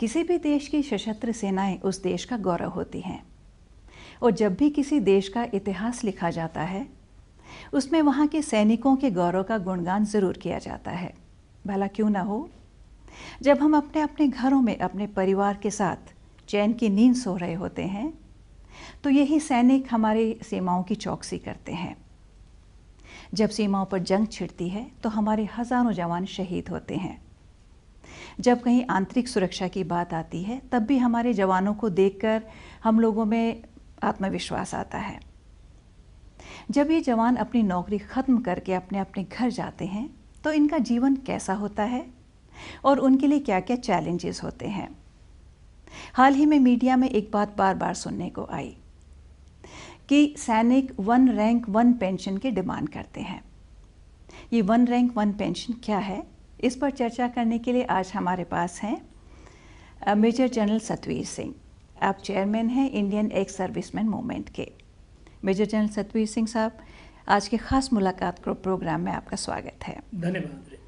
किसी भी देश की सशस्त्र सेनाएं उस देश का गौरव होती हैं और जब भी किसी देश का इतिहास लिखा जाता है उसमें वहाँ के सैनिकों के गौरव का गुणगान ज़रूर किया जाता है। भला क्यों ना हो। जब हम अपने अपने घरों में अपने परिवार के साथ चैन की नींद सो रहे होते हैं तो यही सैनिक हमारी सीमाओं की चौकसी करते हैं। जब सीमाओं पर जंग छिड़ती है तो हमारे हज़ारों जवान शहीद होते हैं। जब कहीं आंतरिक सुरक्षा की बात आती है तब भी हमारे जवानों को देखकर हम लोगों में आत्मविश्वास आता है। जब ये जवान अपनी नौकरी ख़त्म करके अपने अपने घर जाते हैं तो इनका जीवन कैसा होता है और उनके लिए क्या क्या चैलेंजेस होते हैं। हाल ही में मीडिया में एक बात बार बार सुनने को आई कि सैनिक 1 रैंक 1 पेंशन की डिमांड करते हैं। ये 1 रैंक 1 पेंशन क्या है, इस पर चर्चा करने के लिए आज हमारे पास हैं मेजर जनरल सतवीर सिंह। आप चेयरमैन हैं इंडियन एक्स सर्विसमैन मूवमेंट के। मेजर जनरल सतवीर सिंह साहब, आज के ख़ास मुलाकात प्रोग्राम में आपका स्वागत है। धन्यवाद।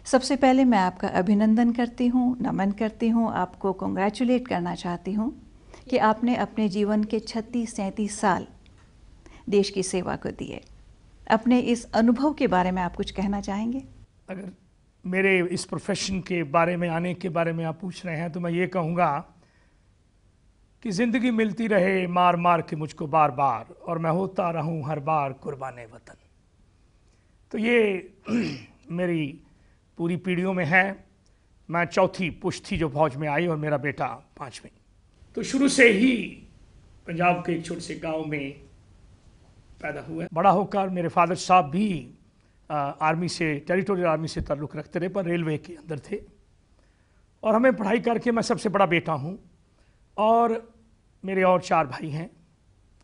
सबसे पहले मैं आपका अभिनंदन करती हूँ, नमन करती हूँ, आपको कॉन्ग्रेचुलेट करना चाहती हूँ कि आपने अपने जीवन के 36-37 साल देश की सेवा को दिए। अपने इस अनुभव के बारे में आप कुछ कहना चाहेंगे? अगर मेरे इस प्रोफेशन के बारे में आने के बारे में आप पूछ रहे हैं तो मैं ये कहूँगा कि ज़िंदगी मिलती रहे मार मार के मुझको बार बार और मैं होता रहूँ हर बार कुर्बाने वतन। तो ये मेरी पूरी पीढ़ियों में है। मैं चौथी पुश्त थी जो फौज में आई और मेरा बेटा 5वीं। तो शुरू से ही पंजाब के एक छोटे से गांव में पैदा हुआ। बड़ा होकर मेरे फादर साहब भी आर्मी से, टेरिटोरियल आर्मी से ताल्लुक़ रखते रहे, पर रेलवे के अंदर थे। और हमें पढ़ाई करके मैं सबसे बड़ा बेटा हूँ और मेरे और 4 भाई हैं,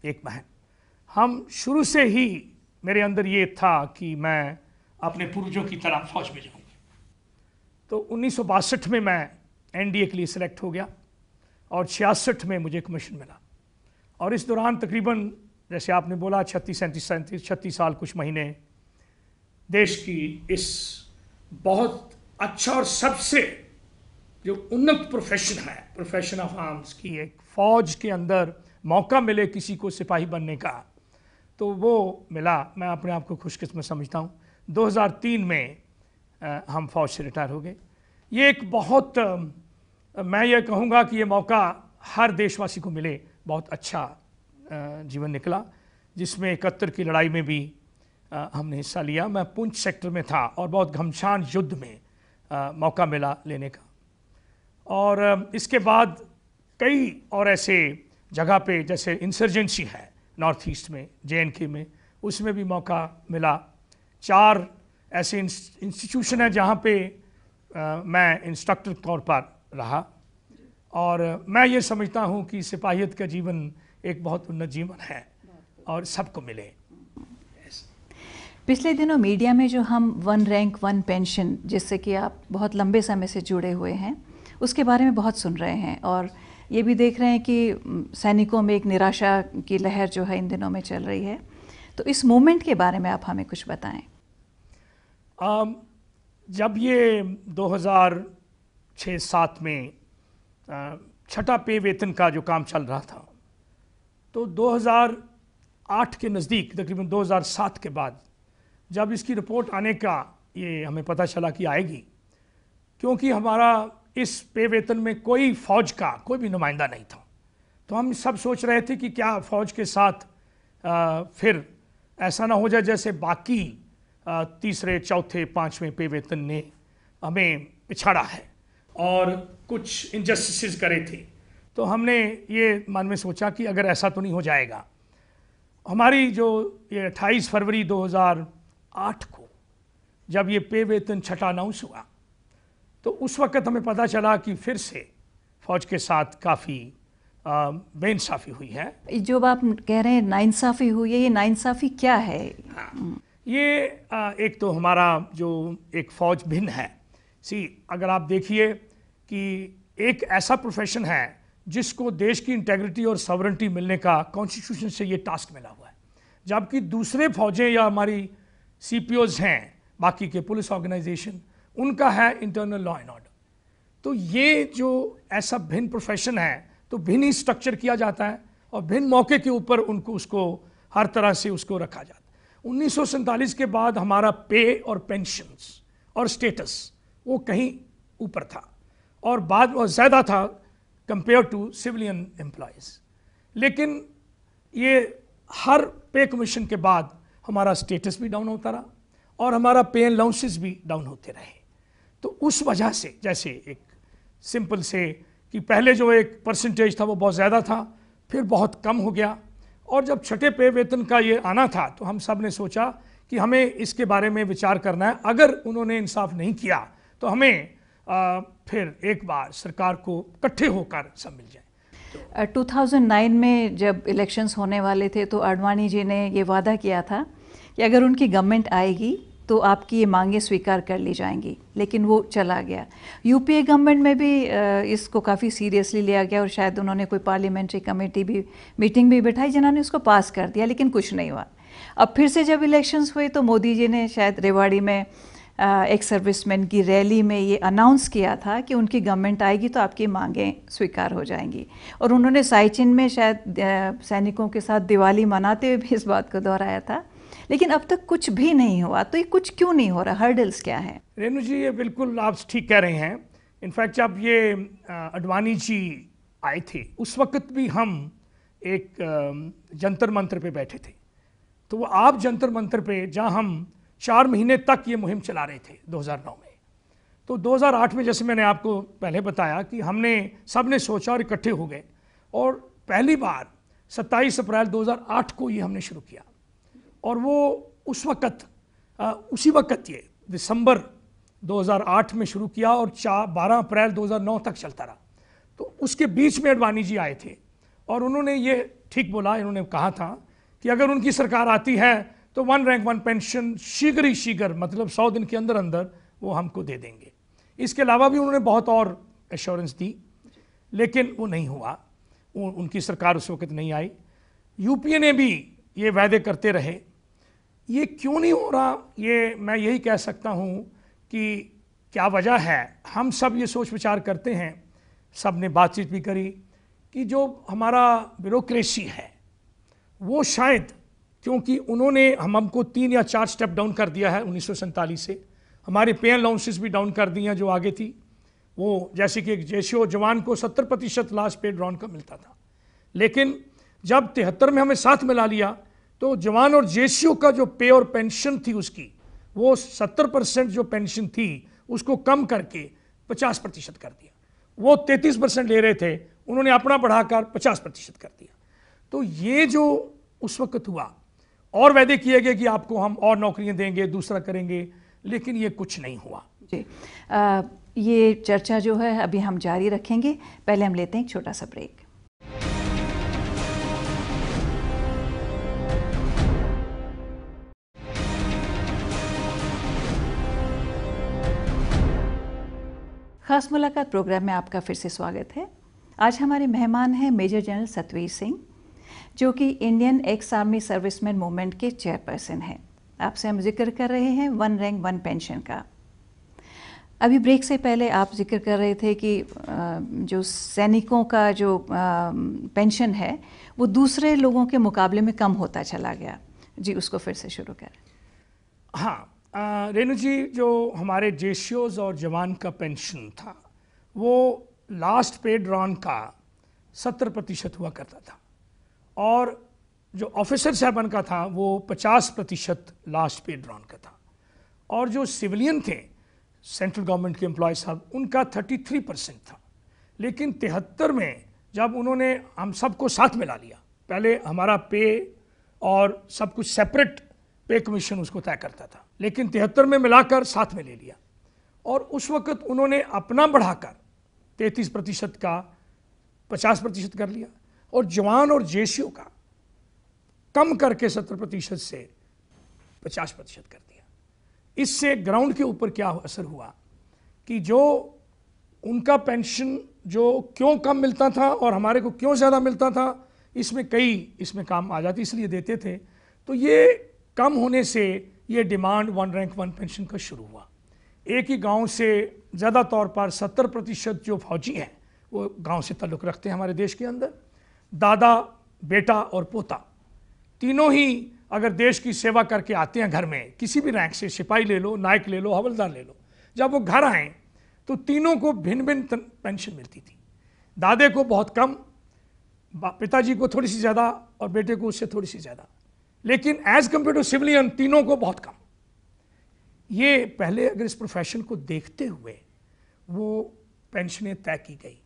1 बहन। हम शुरू से ही मेरे अंदर ये था कि मैं अपने पूर्वजों की तरह फौज में जाऊँ। तो 1962 में मैं एनडीए के लिए सिलेक्ट हो गया और 66 में मुझे कमीशन मिला। और इस दौरान तकरीबन जैसे आपने बोला 36 साल कुछ महीने देश की इस बहुत अच्छा और सबसे जो उन्नत प्रोफेशन है, प्रोफेशन ऑफ आर्म्स की, एक फ़ौज के अंदर मौका मिले किसी को सिपाही बनने का, तो वो मिला। मैं अपने आप को खुशकिस्मत समझता हूँ। 2003 में हम फ़ौज से रिटायर हो गए। ये एक बहुत मैं ये कहूँगा कि ये मौका हर देशवासी को मिले, बहुत अच्छा जीवन निकला, जिसमें 71 की लड़ाई में भी हमने हिस्सा लिया। मैं पुंछ सेक्टर में था और बहुत घमसान युद्ध में मौका मिला लेने का। और इसके बाद कई और ऐसे जगह पे जैसे इंसर्जेंसी है नॉर्थ ईस्ट में, JNK में, उसमें भी मौका मिला। 4 ऐसे इंस्टीट्यूशन है जहाँ पे मैं इंस्ट्रक्टर के तौर पर रहा। और मैं ये समझता हूँ कि सिपाहियत का जीवन एक बहुत उन्नत जीवन है और सबको मिले। पिछले दिनों मीडिया में जो हम 1 रैंक 1 पेंशन, जिससे कि आप बहुत लंबे समय से जुड़े हुए हैं, उसके बारे में बहुत सुन रहे हैं और ये भी देख रहे हैं कि सैनिकों में एक निराशा की लहर जो है इन दिनों में चल रही है। तो इस मूवमेंट के बारे में आप हमें कुछ बताएं। जब ये 2006-07 में छठा पे वेतन का जो काम चल रहा था, तो 2008 के नज़दीक तकरीबन 2007 के बाद जब इसकी रिपोर्ट आने का ये हमें पता चला कि आएगी, क्योंकि हमारा इस पे वेतन में कोई फ़ौज का कोई भी नुमाइंदा नहीं था, तो हम सब सोच रहे थे कि क्या फ़ौज के साथ फिर ऐसा ना हो जाए जैसे बाकी तीसरे, चौथे, 5वें पे वेतन ने हमें पिछाड़ा है और कुछ इनजस्टिस करे थे। तो हमने ये मन में सोचा कि अगर ऐसा तो नहीं हो जाएगा। हमारी जो ये 28 फरवरी 2008 को जब ये पे वेतन छठा अनाउंस हुआ, तो उस वक़्त हमें पता चला कि फिर से फ़ौज के साथ काफ़ी बेइंसाफ़ी हुई है। जो आप कह रहे हैं नाइंसाफ़ी हुई है, ये नाइंसाफ़ी क्या है? हाँ, ये एक तो हमारा जो एक फ़ौज भिन्न है। अगर आप देखिए कि एक ऐसा प्रोफेशन है जिसको देश की इंटेग्रिटी और सॉवरेंटी मिलने का कॉन्स्टिट्यूशन से ये टास्क मिला हुआ है, जबकि दूसरे फौजें या हमारी CPOs हैं, बाकी के पुलिस ऑर्गेनाइजेशन, उनका है इंटरनल लॉ एंड ऑर्डर। तो ये जो ऐसा भिन्न प्रोफेशन है तो भिन्न ही स्ट्रक्चर किया जाता है और भिन्न मौके के ऊपर उनको उसको हर तरह से उसको रखा जाता है। 1947 के बाद हमारा पे और पेंशन्स और स्टेटस वो कहीं ऊपर था और बाद में ज़्यादा था कंपेयर टू सिविलियन एम्प्लॉयज़। लेकिन ये हर पे कमीशन के बाद हमारा स्टेटस भी डाउन होता रहा और हमारा पे एंड अलाउंसेस भी डाउन होते रहे। तो उस वजह से जैसे एक सिंपल से कि पहले जो एक परसेंटेज था वो बहुत ज़्यादा था, फिर बहुत कम हो गया, और जब छठे पे वेतन का ये आना था तो हम सब ने सोचा कि हमें इसके बारे में विचार करना है। अगर उन्होंने इंसाफ नहीं किया तो हमें फिर एक बार सरकार को इकट्ठे होकर सब मिल जाए। 2009 में जब इलेक्शंस होने वाले थे तो आडवाणी जी ने ये वादा किया था कि अगर उनकी गवर्नमेंट आएगी तो आपकी ये मांगें स्वीकार कर ली जाएंगी, लेकिन वो चला गया। यूपीए गवर्नमेंट में भी इसको काफ़ी सीरियसली लिया गया और शायद उन्होंने कोई पार्लियामेंट्री कमेटी भी मीटिंग भी बिठाई जिन्होंने उसको पास कर दिया, लेकिन कुछ नहीं हुआ। अब फिर से जब इलेक्शंस हुए तो मोदी जी ने शायद रेवाड़ी में एक सर्विसमैन की रैली में ये अनाउंस किया था कि उनकी गवर्नमेंट आएगी तो आपकी मांगें स्वीकार हो जाएंगी, और उन्होंने साइचिन में शायद सैनिकों के साथ दिवाली मनाते हुए भी इस बात को दोहराया था। लेकिन अब तक कुछ भी नहीं हुआ, तो ये कुछ क्यों नहीं हो रहा? हर्डल्स क्या है? रेणु जी, ये बिल्कुल आप ठीक कह रहे हैं। इनफैक्ट जब ये आडवाणी जी आए थे उस वक्त भी हम एक जंतर मंतर पे बैठे थे। तो वो आप जंतर मंतर पे जहाँ हम 4 महीने तक ये मुहिम चला रहे थे 2009 में। तो 2008 में जैसे मैंने आपको पहले बताया कि हमने सब ने सोचा और इकट्ठे हो गए, और पहली बार 27 अप्रैल 2008 को ये हमने शुरू किया, और वो उस वक़्त उसी वक़्त ये दिसंबर 2008 में शुरू किया और 12 अप्रैल 2009 तक चलता रहा। तो उसके बीच में आडवाणी जी आए थे और उन्होंने ये ठीक बोला, इन्होंने कहा था कि अगर उनकी सरकार आती है तो 1 रैंक 1 पेंशन शीघ्र ही शीघ्र, मतलब 100 दिन के अंदर अंदर वो हमको दे देंगे। इसके अलावा भी उन्होंने बहुत और एश्योरेंस दी, लेकिन वो नहीं हुआ। उनकी सरकार उस वक्त नहीं आई। यूपीए ने भी ये वादे करते रहे। ये क्यों नहीं हो रहा, ये मैं यही कह सकता हूँ कि क्या वजह है। हम सब ये सोच विचार करते हैं, सब ने बातचीत भी करी कि जो हमारा ब्यूरोक्रेसी है वो शायद, क्योंकि उन्होंने हमको 3 या 4 स्टेप डाउन कर दिया है 1947 से। हमारे पे अलाउंसेस भी डाउन कर दी हैं जो आगे थी। वो जैसे कि एक जेसीओ जवान को 70% लास्ट पे ड्रॉन का मिलता था, लेकिन जब 73 में हमें साथ मिला लिया तो जवान और जेसीओ का जो पे और पेंशन थी उसकी, वो 70% जो पेंशन थी उसको कम करके 50% कर दिया। वो 33% ले रहे थे, उन्होंने अपना बढ़ाकर 50% कर दिया। तो ये जो उस वक्त हुआ, और वादे किए गए कि आपको हम और नौकरियां देंगे, दूसरा करेंगे, लेकिन ये कुछ नहीं हुआ जी। ये चर्चा जो है अभी हम जारी रखेंगे। पहले हम लेते हैं एक छोटा सा ब्रेक। खास मुलाकात प्रोग्राम में आपका फिर से स्वागत है। आज हमारे मेहमान हैं मेजर जनरल सतवीर सिंह, जो कि Indian ex army serviceman movement के चेयरपर्सन हैं। आपसे हम जिक्र कर रहे हैं 1 रैंक 1 पेंशन का। अभी ब्रेक से पहले आप जिक्र कर रहे थे कि जो सैनिकों का जो पेंशन है वो दूसरे लोगों के मुकाबले में कम होता चला गया। जी, उसको फिर से शुरू करें। हाँ रेणु जी, जो हमारे जेसीओज और जवान का पेंशन था वो लास्ट पे ड्रॉन का 70% हुआ करता था, और जो ऑफिसर साहबन का था वो 50% लास्ट पे ड्रॉन का था, और जो सिविलियन थे सेंट्रल गवर्नमेंट के एम्प्लॉय साहब, उनका 33% था। लेकिन 73 में जब उन्होंने हम सबको साथ मिला लिया, पहले हमारा पे और सब कुछ सेपरेट पे कमीशन उसको तय करता था, लेकिन 73 में मिलाकर साथ में ले लिया, और उस वक्त उन्होंने अपना बढ़ाकर 33% का 50% कर लिया, और जवान और जेसीओ का कम करके 70% से 50% कर दिया। इससे ग्राउंड के ऊपर क्या असर हुआ कि जो उनका पेंशन जो क्यों कम मिलता था और हमारे को क्यों ज़्यादा मिलता था, इसमें काम आ जाती, इसलिए देते थे। तो ये कम होने से ये डिमांड 1 रैंक 1 पेंशन का शुरू हुआ। एक ही गांव से ज़्यादा तौर पर 70% जो फौजी हैं वो गांव से ताल्लुक़ रखते हैं हमारे देश के अंदर। दादा, बेटा और पोता तीनों ही अगर देश की सेवा करके आते हैं घर में, किसी भी रैंक से, सिपाही ले लो, नायक ले लो, हवलदार ले लो, जब वो घर आए तो तीनों को भिन्न भिन्न पेंशन मिलती थी। दादे को बहुत कम, पिताजी को थोड़ी सी ज़्यादा और बेटे को उससे थोड़ी सी ज़्यादा, लेकिन एज कंपेयर टू सिविलियन तीनों को बहुत कम। ये पहले अगर इस प्रोफेशन को देखते हुए वो पेंशनें तय की गई,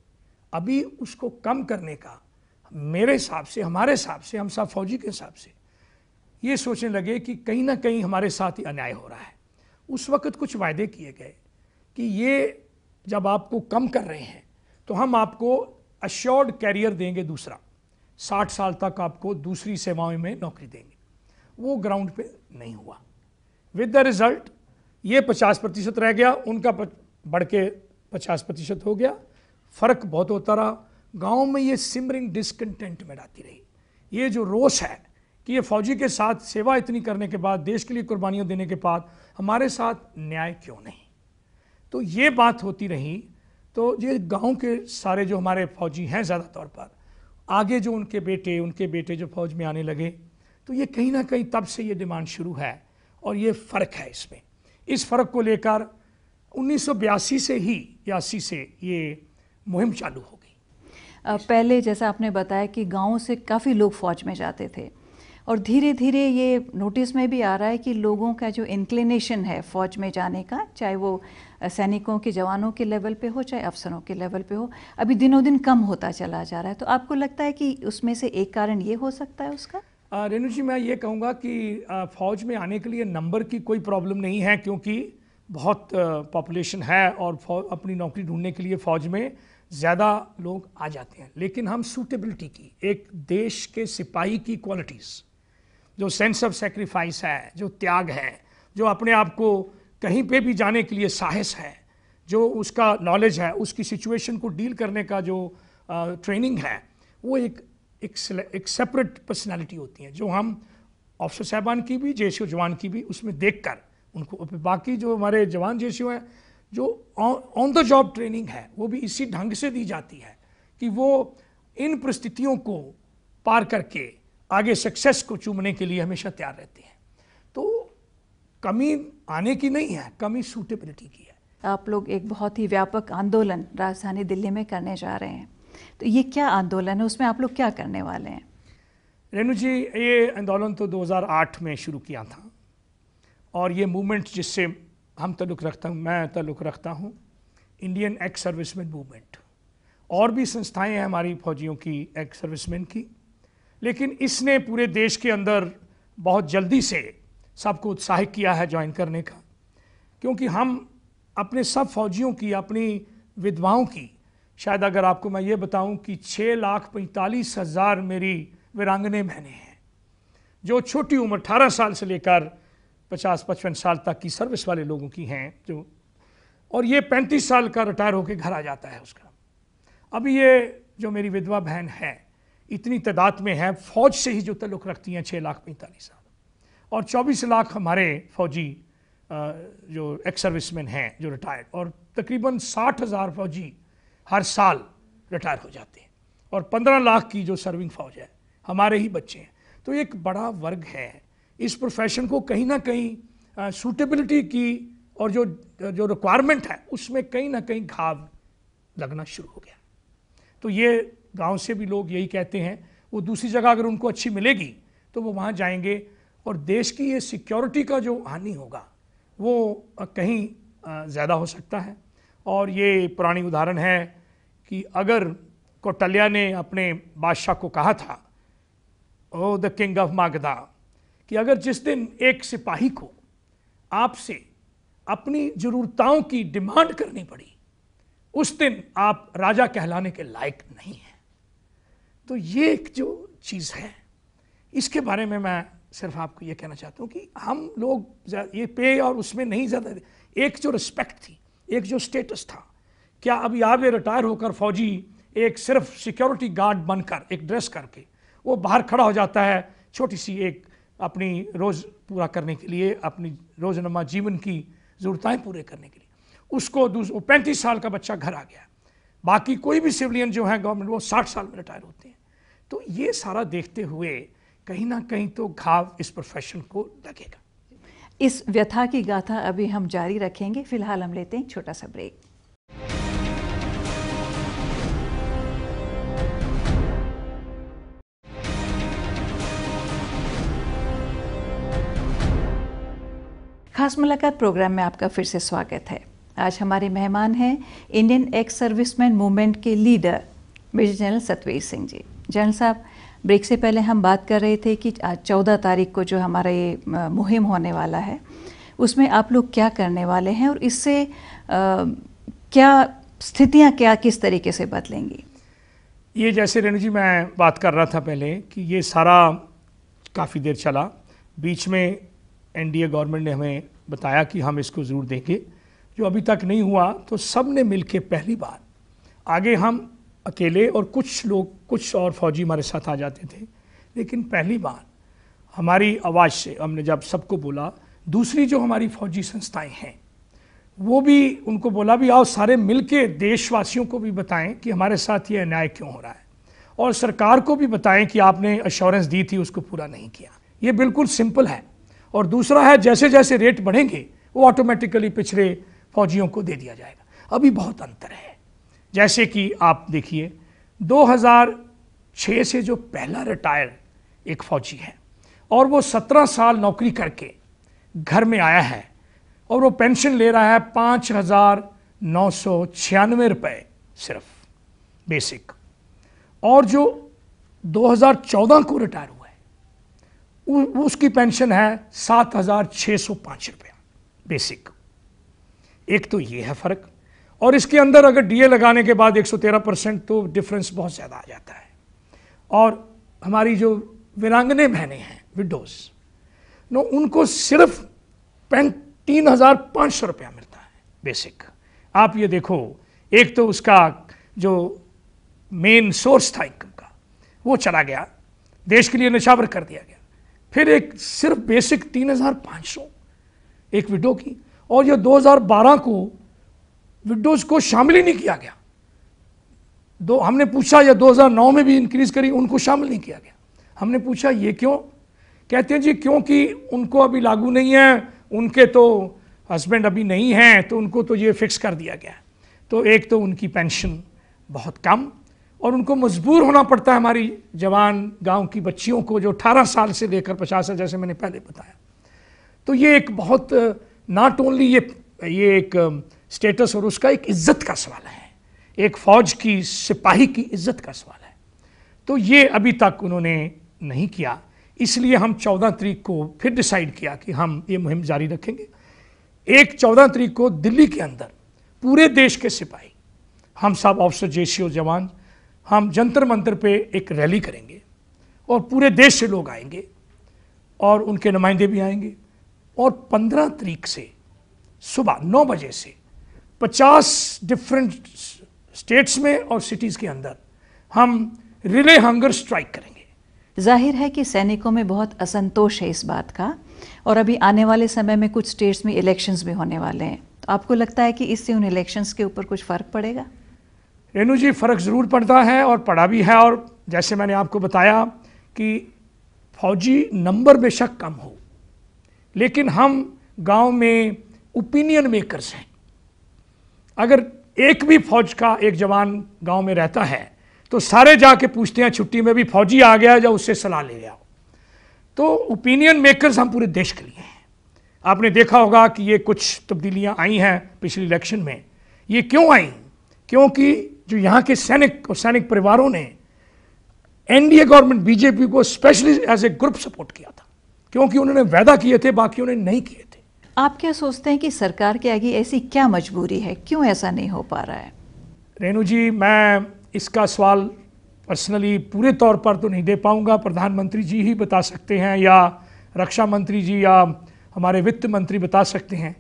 अभी उसको कम करने का मेरे हिसाब से, हमारे हिसाब से, हम सब फौजी के हिसाब से ये सोचने लगे कि कहीं ना कहीं हमारे साथ ही अन्याय हो रहा है। उस वक्त कुछ वायदे किए गए कि ये जब आपको कम कर रहे हैं तो हम आपको अश्योर्ड कैरियर देंगे, दूसरा 60 साल तक आपको दूसरी सेवाओं में नौकरी देंगे। वो ग्राउंड पे नहीं हुआ। विद द रिजल्ट ये 50% रह गया, उनका बढ़ के 50% हो गया। फ़र्क बहुत होता रहा। गांव में ये सिमरिंग डिसकंटेंटमेंट आती रही। ये जो रोष है कि ये फौजी के साथ सेवा इतनी करने के बाद, देश के लिए कुर्बानियाँ देने के बाद हमारे साथ न्याय क्यों नहीं, तो ये बात होती रही। तो ये गांव के सारे जो हमारे फौजी हैं ज़्यादा तौर पर, आगे जो उनके बेटे जो फौज में आने लगे, तो ये कहीं ना कहीं तब से ये डिमांड शुरू है और ये फ़र्क है इसमें। इस फ़र्क को लेकर 1982 से ही 81 से ये मुहिम चालू हो गई। पहले जैसा आपने बताया कि गाँव से काफ़ी लोग फ़ौज में जाते थे और धीरे धीरे ये नोटिस में भी आ रहा है कि लोगों का जो इंक्लिनेशन है फ़ौज में जाने का, चाहे वो सैनिकों के जवानों के लेवल पे हो चाहे अफसरों के लेवल पे हो, अभी दिनों दिन कम होता चला जा रहा है। तो आपको लगता है कि उसमें से एक कारण ये हो सकता है उसका? रेणु जी, मैं ये कहूँगा कि फ़ौज में आने के लिए नंबर की कोई प्रॉब्लम नहीं है, क्योंकि बहुत पॉपुलेशन है और अपनी नौकरी ढूंढने के लिए फ़ौज में ज़्यादा लोग आ जाते हैं। लेकिन हम सूटेबिलिटी की, एक देश के सिपाही की क्वालिटीज़, जो सेंस ऑफ सेक्रीफाइस है, जो त्याग है, जो अपने आप को कहीं पे भी जाने के लिए साहस है, जो उसका नॉलेज है, उसकी सिचुएशन को डील करने का जो ट्रेनिंग है, वो एक सेपरेट पर्सनालिटी होती है, जो हम ऑफिसर साहबान की भी, जेसीओ जवान की भी उसमें देखकर उनको, बाकी जो हमारे जवान जेसीओ हैं, जो ऑन द जॉब ट्रेनिंग है वो भी इसी ढंग से दी जाती है कि वो इन परिस्थितियों को पार करके आगे सक्सेस को चूमने के लिए हमेशा तैयार रहते हैं। तो कमी आने की नहीं है, कमी सूटेबिलिटी की है। आप लोग एक बहुत ही व्यापक आंदोलन राजधानी दिल्ली में करने जा रहे हैं, तो ये क्या आंदोलन है, उसमें आप लोग क्या करने वाले हैं? रेणु जी, ये आंदोलन तो 2008 में शुरू किया था और ये मूवमेंट जिससे हम मैं ताल्लुक़ रखता हूँ, इंडियन एक्स सर्विसमैन मूवमेंट। और भी संस्थाएं हैं हमारी फौजियों की, एक्स सर्विसमैन की, लेकिन इसने पूरे देश के अंदर बहुत जल्दी से सबको उत्साहित किया है ज्वाइन करने का, क्योंकि हम अपने सब फौजियों की, अपनी विधवाओं की, शायद अगर आपको मैं ये बताऊं कि 6,45,000 मेरी वीरांगने बहनें हैं, जो छोटी उम्र 18 साल से लेकर 50-55 साल तक की सर्विस वाले लोगों की हैं, जो, और ये 35 साल का रिटायर होकर घर आ जाता है उसका। अभी ये जो मेरी विधवा बहन है, इतनी तादाद में है, फौज से ही जो ताल्लुक़ रखती हैं 6,45,000, और 24 लाख हमारे फौजी जो एक्स सर्विसमैन हैं जो रिटायर्ड, और तकरीबन 60,000 फौजी हर साल रिटायर हो जाते हैं, और 15 लाख की जो सर्विंग फौज है हमारे ही बच्चे हैं। तो एक बड़ा वर्ग है। इस प्रोफेशन को कहीं ना कहीं सूटेबिलिटी की और जो रिक्वायरमेंट है उसमें कहीं ना कहीं घाव लगना शुरू हो गया। तो ये गांव से भी लोग यही कहते हैं, वो दूसरी जगह अगर उनको अच्छी मिलेगी तो वो वहाँ जाएंगे, और देश की ये सिक्योरिटी का जो हानि होगा वो कहीं ज़्यादा हो सकता है। और ये पुरानी उदाहरण है कि अगर कौटल्या ने अपने बादशाह को कहा था, ओ द किंग ऑफ मागधा, कि अगर जिस दिन एक सिपाही को आपसे अपनी ज़रूरतों की डिमांड करनी पड़ी, उस दिन आप राजा कहलाने के लायक नहीं हैं। तो ये एक जो चीज़ है, इसके बारे में मैं सिर्फ आपको ये कहना चाहता हूँ कि हम लोग ये पे और उसमें नहीं ज़्यादा, एक जो रिस्पेक्ट थी, एक जो स्टेटस था, क्या अभी आप ये रिटायर होकर फौजी एक सिर्फ सिक्योरिटी गार्ड बनकर एक ड्रेस करके वो बाहर खड़ा हो जाता है, छोटी सी एक अपनी रोज़ पूरा करने के लिए, अपनी रोज़नामा जीवन की ज़रूरतें पूरे करने के लिए, उसको 35 साल का बच्चा घर आ गया। बाकी कोई भी सिविलियन जो है गवर्नमेंट वो 60 साल में रिटायर होते हैं। तो ये सारा देखते हुए कहीं ना कहीं तो घाव इस प्रोफेशन को लगेगा। इस व्यथा की गाथा अभी हम जारी रखेंगे, फिलहाल हम लेते हैं एक छोटा सा ब्रेक। खास मुलाकात प्रोग्राम में आपका फिर से स्वागत है। आज हमारे मेहमान हैं इंडियन एक्स सर्विसमैन मूवमेंट के leader major general Satvir Singh ji. General साहब, ब्रेक से पहले हम बात कर रहे थे कि आज 14 तारीख को जो हमारा ये मुहिम होने वाला है, उसमें आप लोग क्या करने वाले हैं और इससे क्या स्थितियां क्या किस तरीके से बदलेंगी? ये जैसे रेणु जी मैं बात कर रहा था पहले कि ये सारा काफ़ी देर चला, बीच में एनडीए गवर्नमेंट ने हमें बताया कि हम इसको ज़रूर देंगे, जो अभी तक नहीं हुआ। तो सब ने मिल के पहली बार, आगे हम अकेले और कुछ लोग, कुछ और फौजी हमारे साथ आ जाते थे, लेकिन पहली बार हमारी आवाज़ से हमने जब सबको बोला, दूसरी जो हमारी फौजी संस्थाएं हैं वो भी उनको बोला भी आओ सारे मिलके देशवासियों को भी बताएं कि हमारे साथ ये अन्याय क्यों हो रहा है, और सरकार को भी बताएं कि आपने अश्योरेंस दी थी उसको पूरा नहीं किया। ये बिल्कुल सिंपल है। और दूसरा है, जैसे जैसे रेट बढ़ेंगे वो ऑटोमेटिकली पिछड़े फौजियों को दे दिया जाएगा। अभी बहुत अंतर है। जैसे कि आप देखिए 2006 से जो पहला रिटायर एक फौजी है और वो 17 साल नौकरी करके घर में आया है और वो पेंशन ले रहा है 5,996 रुपये सिर्फ बेसिक, और जो 2014 को रिटायर हुआ है उसकी पेंशन है 7,605 रुपया बेसिक। एक तो ये है फ़र्क, और इसके अंदर अगर डीए लगाने के बाद 113% तो डिफरेंस बहुत ज़्यादा आ जाता है। और हमारी जो वीरांगने बहनें हैं, विडोज़, नो, उनको सिर्फ 3,500 रुपया मिलता है बेसिक। आप ये देखो, एक तो उसका जो मेन सोर्स था इनकम का वो चला गया, देश के लिए निछावर कर दिया गया। फिर एक सिर्फ बेसिक 3,500 एक विडो की, और ये 2012 को विडोज को शामिल ही नहीं किया गया। हमने पूछा, या 2009 में भी इंक्रीज करी, उनको शामिल नहीं किया गया। हमने पूछा ये क्यों? कहते हैं जी क्योंकि उनको अभी लागू नहीं है, उनके तो हस्बैंड अभी नहीं हैं, तो उनको तो ये फिक्स कर दिया गया। तो एक तो उनकी पेंशन बहुत कम, और उनको मजबूर होना पड़ता है हमारी जवान गांव की बच्चियों को जो 18 साल से लेकर 50 साल, जैसे मैंने पहले बताया। तो ये एक बहुत नॉट ओनली ये एक स्टेटस और उसका एक इज्जत का सवाल है, एक फौज की सिपाही की इज्जत का सवाल है। तो ये अभी तक उन्होंने नहीं किया, इसलिए हम 14 तारीख को फिर डिसाइड किया कि हम ये मुहिम जारी रखेंगे। 14 तारीख को दिल्ली के अंदर पूरे देश के सिपाही, हम सब ऑफिसर जेसीओ जवान, हम जंतर मंतर पे एक रैली करेंगे और पूरे देश से लोग आएंगे और उनके नुमाइंदे भी आएंगे। और 15 तारीख से सुबह 9 बजे से 50 डिफरेंट स्टेट्स में और सिटीज़ के अंदर हम रिले हंगर स्ट्राइक करेंगे। जाहिर है कि सैनिकों में बहुत असंतोष है इस बात का, और अभी आने वाले समय में कुछ स्टेट्स में इलेक्शंस भी होने वाले हैं। तो आपको लगता है कि इससे उन इलेक्शंस के ऊपर कुछ फ़र्क पड़ेगा? रेणु जी, फ़र्क ज़रूर पड़ता है और पड़ा भी है। और जैसे मैंने आपको बताया कि फौजी नंबर बेशक कम हो, लेकिन हम गांव में ओपिनियन मेकर्स हैं। अगर एक भी फौज का एक जवान गांव में रहता है तो सारे जाके पूछते हैं छुट्टी में भी फौजी आ गया, या उससे सलाह ले आओ। तो ओपिनियन मेकर्स हम पूरे देश के लिए हैं। आपने देखा होगा कि ये कुछ तब्दीलियां आई हैं पिछले इलेक्शन में। ये क्यों आई? क्योंकि जो यहाँ के सैनिक और सैनिक परिवारों ने एनडीए गवर्नमेंट बीजेपी को specially as a group support किया था, क्योंकि उन्होंने वादा किए थे, बाकियों ने नहीं किए थे। आप क्या सोचते हैं कि सरकार के आगे ऐसी क्या मजबूरी है, क्यों ऐसा नहीं हो पा रहा है? रेणु जी, मैं इसका सवाल पर्सनली पूरे तौर पर तो नहीं दे पाऊंगा, प्रधानमंत्री जी ही बता सकते हैं, या रक्षा मंत्री जी, या हमारे वित्त मंत्री बता सकते हैं।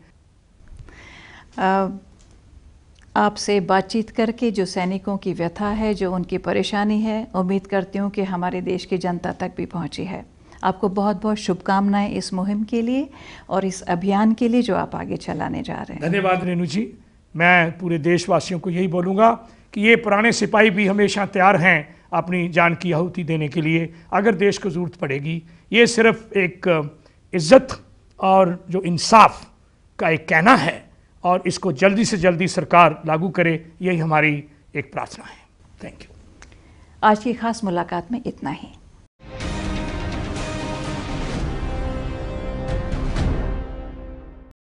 आपसे बातचीत करके जो सैनिकों की व्यथा है, जो उनकी परेशानी है, उम्मीद करती हूँ कि हमारे देश की जनता तक भी पहुँची है। आपको बहुत बहुत शुभकामनाएं इस मुहिम के लिए और इस अभियान के लिए जो आप आगे चलाने जा रहे हैं। धन्यवाद रेणु जी। मैं पूरे देशवासियों को यही बोलूँगा कि ये पुराने सिपाही भी हमेशा तैयार हैं अपनी जान की आहुति देने के लिए अगर देश को ज़रूरत पड़ेगी। ये सिर्फ एक इज्जत और जो इंसाफ का एक कहना है और इसको जल्दी से जल्दी सरकार लागू करे, यही हमारी एक प्रार्थना है। Thank you. आज की खास मुलाकात में इतना ही।